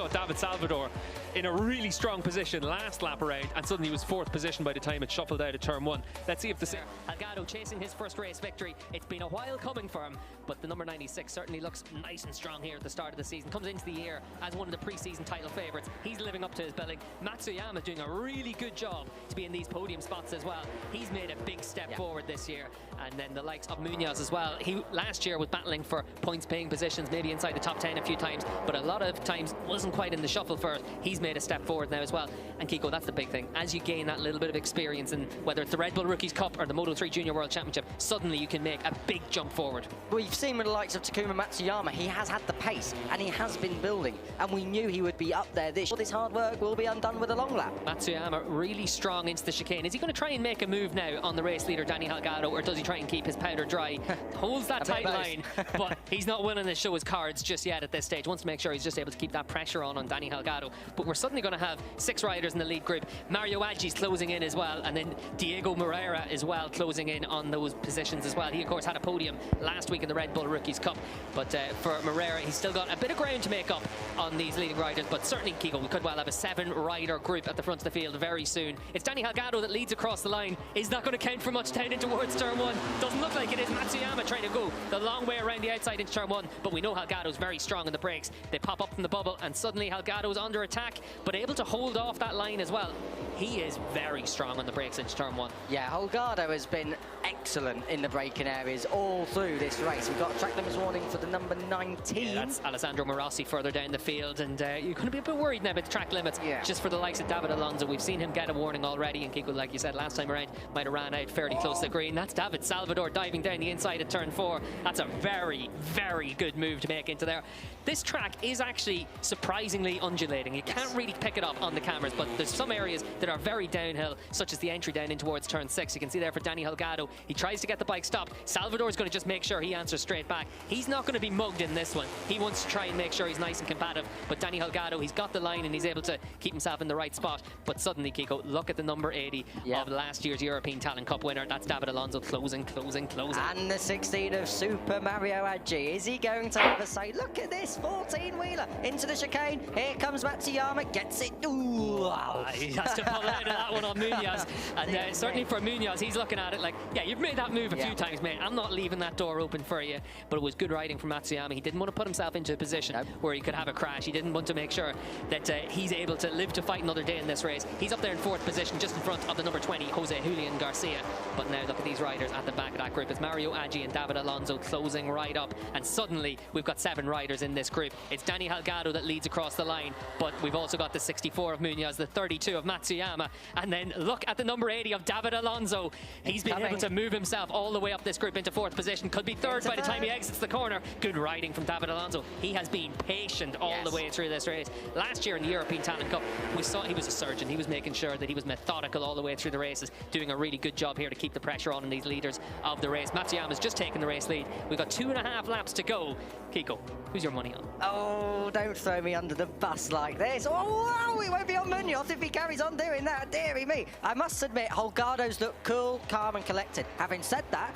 So David Salvador in a really strong position last lap around, and suddenly he was 4th position by the time it shuffled out of turn 1. Let's see if the... Delgado chasing his first race victory. It's been a while coming for him, but the number 96 certainly looks nice and strong here at the start of the season. Comes into the year as one of the pre-season title favourites. He's living up to his billing. Matsuyama doing a really good job to be in these podium spots as well. He's made a big step forward this year. And then the likes of Munoz as well. He last year was battling for points-paying positions, maybe inside the top 10 a few times, but a lot of times wasn't quite in the shuffle first. He's made a step forward now as well. And Kiko, that's the big thing. As you gain that little bit of experience, and whether it's the Red Bull Rookies Cup or the Moto3 Junior World Championship, suddenly you can make a big jump forward. We've seen with the likes of Takuma Matsuyama, he has had the pace and he has been building, and we knew he would be up there this year. All this hard work will be undone with a long lap. Matsuyama really strong into the chicane. Is he going to try and make a move now on the race leader Danny Delgado, or does he try and keep his powder dry? Holds that tight line, but he's not willing to show his cards just yet at this stage. Wants to make sure he's just able to keep that pressure on Danny Delgado. But we're suddenly going to have 6 riders in the lead group. Mario Aggi's closing in as well, and then Diego Moreira as well closing in on those positions as well. He of course had a podium last week in the Red Bull Rookies Cup, but for Moreira he's still got a bit of ground to make up on these leading riders. But certainly, Kiko, we could well have a 7-rider group at the front of the field very soon. It's Danny Delgado that leads across the line. Is not going to count for much down in towards turn 1. Doesn't look like it is. Matsuyama trying to go the long way around the outside into turn 1, but we know Delgado's very strong in the brakes. They pop up from the bubble, and suddenly Delgado's under attack, but able to hold off that line as well. He is very strong on the brakes into turn 1. Yeah, Delgado has been excellent in the braking areas all through this race. We've got a track limits warning for the number 19. Yeah, that's Alessandro Morossi further down the field, and you're going to be a bit worried now about the track limits, just for the likes of David Alonso. We've seen him get a warning already, and Kiko, like you said last time around, might have ran out fairly close to the green. That's David Salvador diving down the inside of turn 4. That's a very, very good move to make into there. This track is actually surprisingly undulating. You can't really pick it up on the cameras, but there's some areas that are very downhill, such as the entry down in towards turn 6. You can see there for Danny Delgado, he tries to get the bike stopped. Salvador's going to just make sure he answers straight back. He's not going to be mugged in this one. He wants to try and make sure he's nice and combative, but Danny Delgado, he's got the line and he's able to keep himself in the right spot. But suddenly, Kiko, look at the number 80 of last year's European Talent Cup winner. That's David Alonso closing. And the 16 of Super Mario Aggi. Is he going to have a say? Look at this 14-wheeler into the chicane. Here comes Matsuyama, gets it. Ooh, wow. He has to pull out of that one on Munoz. And certainly for Munoz, he's looking at it like, yeah, you've made that move a few times, mate. I'm not leaving that door open for you. But it was good riding from Matsuyama. He didn't want to put himself into a position where he could have a crash. He didn't want to make sure that he's able to live to fight another day in this race. He's up there in 4th position, just in front of the number 20, Jose Julian Garcia. But now look at these riders at the back of that group. It's Mario Aggi and David Alonso closing right up. And suddenly, we've got 7 riders in this group. It's Danny Delgado that leads across the line, but we've also got the 64 of Munoz, the 32 of Matsuyama, and then look at the number 80 of David Alonso. He's been able to move himself all the way up this group into 4th position. Could be 3rd by the time he exits the corner. Good riding from David Alonso. He has been patient all the way through this race. Last year in the European Talent Cup, we saw he was a surgeon. He was making sure that he was methodical all the way through the races, doing a really good job here to keep the pressure on these leaders of the race. Matsuyama's just taken the race lead. We've got 2.5 laps to go. Kiko, who's your money on? Oh, don't throw me under the bus like this. Oh, wow, it won't be on Munoz if he carries on doing that. Dearie me. I must admit, Delgado's look cool, calm and collected. Having said that,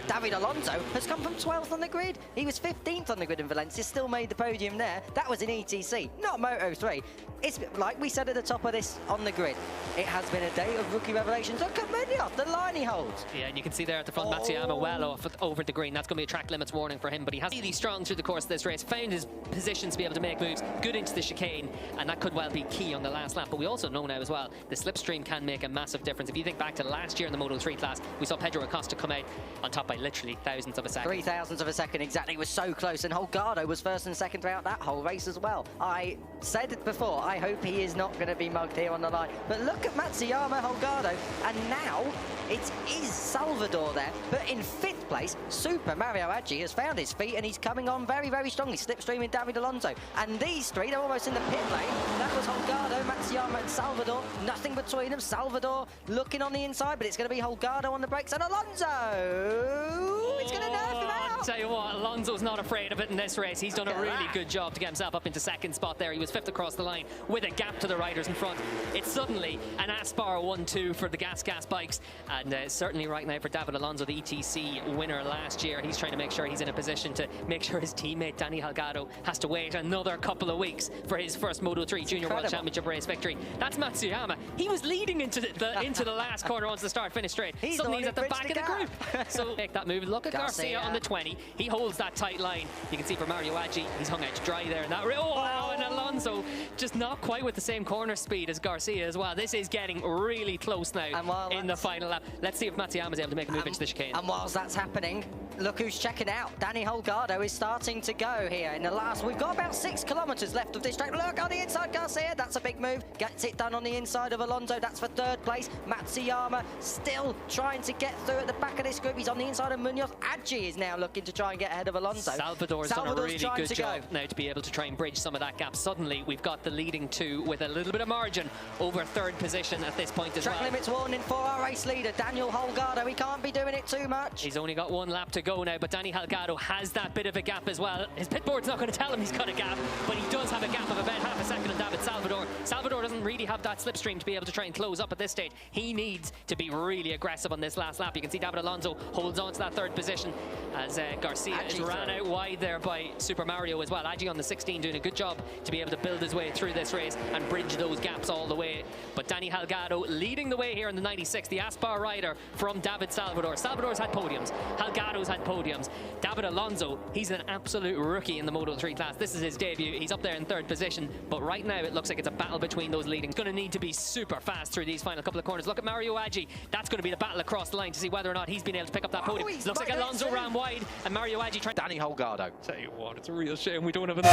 David Alonso has come from 12th on the grid. He was 15th on the grid in Valencia, still made the podium there. That was in ETC, not Moto3. It's like we said at the top of this on the grid. It has been a day of rookie revelations. Look at Munoz, the line he holds. Yeah, and you can see there at the front, Matsuyama well off over the green. That's going to be a track limits warning for him, but he has really strong through the course of this race, found his position to be able to make moves, good into the chicane, and that could well be key on the last lap. But we also know now as well, the slipstream can make a massive difference. If you think back to last year in the Moto3 class, we saw Pedro Acosta come out on top by literally thousandths of a second. 3,000ths of a second, exactly. It was so close, and Delgado was 1st and 2nd throughout that whole race as well. I said it before, I hope he is not going to be mugged here on the line. But look at Matsuyama, Delgado, and now it is Salvador there. But in 5th place, Super Mario Aggi has found his feet, and he's coming on very, very strongly, slipstreaming David Alonso. And these 3, they're almost in the pit lane. That was Delgado, Matsuyama and Salvador. Nothing between them. Salvador looking on the inside, but it's going to be Delgado on the brakes, and Alonso! It's going to nerf him out! Tell you what, Alonso's not afraid of it in this race. He's done a really good job to get himself up into second spot there. He was 5th across the line with a gap to the riders in front. It's suddenly an Aspar 1-2 for the gas bikes, and certainly right now for David Alonso, the ETC winner last year. He's trying to make sure he's in a position to make sure his teammate Danny Holgado has to wait another couple of weeks for his first Moto3 Junior World Championship race victory. That's Matsuyama. He was leading into the last corner once the start finish straight. Suddenly he's at the back of the group. So make that move. Look at Garcia on the 20. He holds that tight line. You can see for Mario Aggi, he's hung out to dry there. And and Alonso just not quite with the same corner speed as Garcia as well. This is getting really close now in the final lap. Let's see if Matsuyama's able to make a move into the chicane. And whilst that's happening, look who's checking out. Danny Holgado is starting to go here in the last. We've got about 6 kilometres left of this track. Look on the inside, Garcia. That's a big move. Gets it done on the inside of Alonso. That's for 3rd place. Matsuyama still trying to get through at the back of this group. He's on the inside of Munoz. Aggi is now looking to try and get ahead of Alonso. Salvador's done a really good job now to be able to try and bridge some of that gap. Suddenly, we've got the leading 2 with a little bit of margin over 3rd position at this point as well. Track limits warning for our race leader, Daniel Holgado. He can't be doing it too much. He's only got 1 lap to go now, but Danny Holgado has that bit of a gap as well. His pit board's not going to tell him he's got a gap, but he does have a gap of about half a second on David Salvador. Salvador doesn't really have that slipstream to be able to try and close up at this stage. He needs to be really aggressive on this last lap. You can see David Alonso holds on to that 3rd position as Garcia is ran out wide there by Super Mario as well. Aggi on the 16 doing a good job to be able to build his way through this race and bridge those gaps all the way. But Danny Holgado leading the way here in the 96, the Aspar rider from David Salvador. Salvador's had podiums, Holgado's had podiums. David Alonso, he's an absolute rookie in the Moto3 class. This is his debut. He's up there in 3rd position, but right now it looks like it's a battle between those leading. It's going to need to be super fast through these final couple of corners. Look at Mario Aggi. That's going to be the battle across the line to see whether or not he's been able to pick up that podium. Looks like Alonso ran wide and Mario Aggi trying. Danny Holgado. Tell you what, it's a real shame we don't have enough.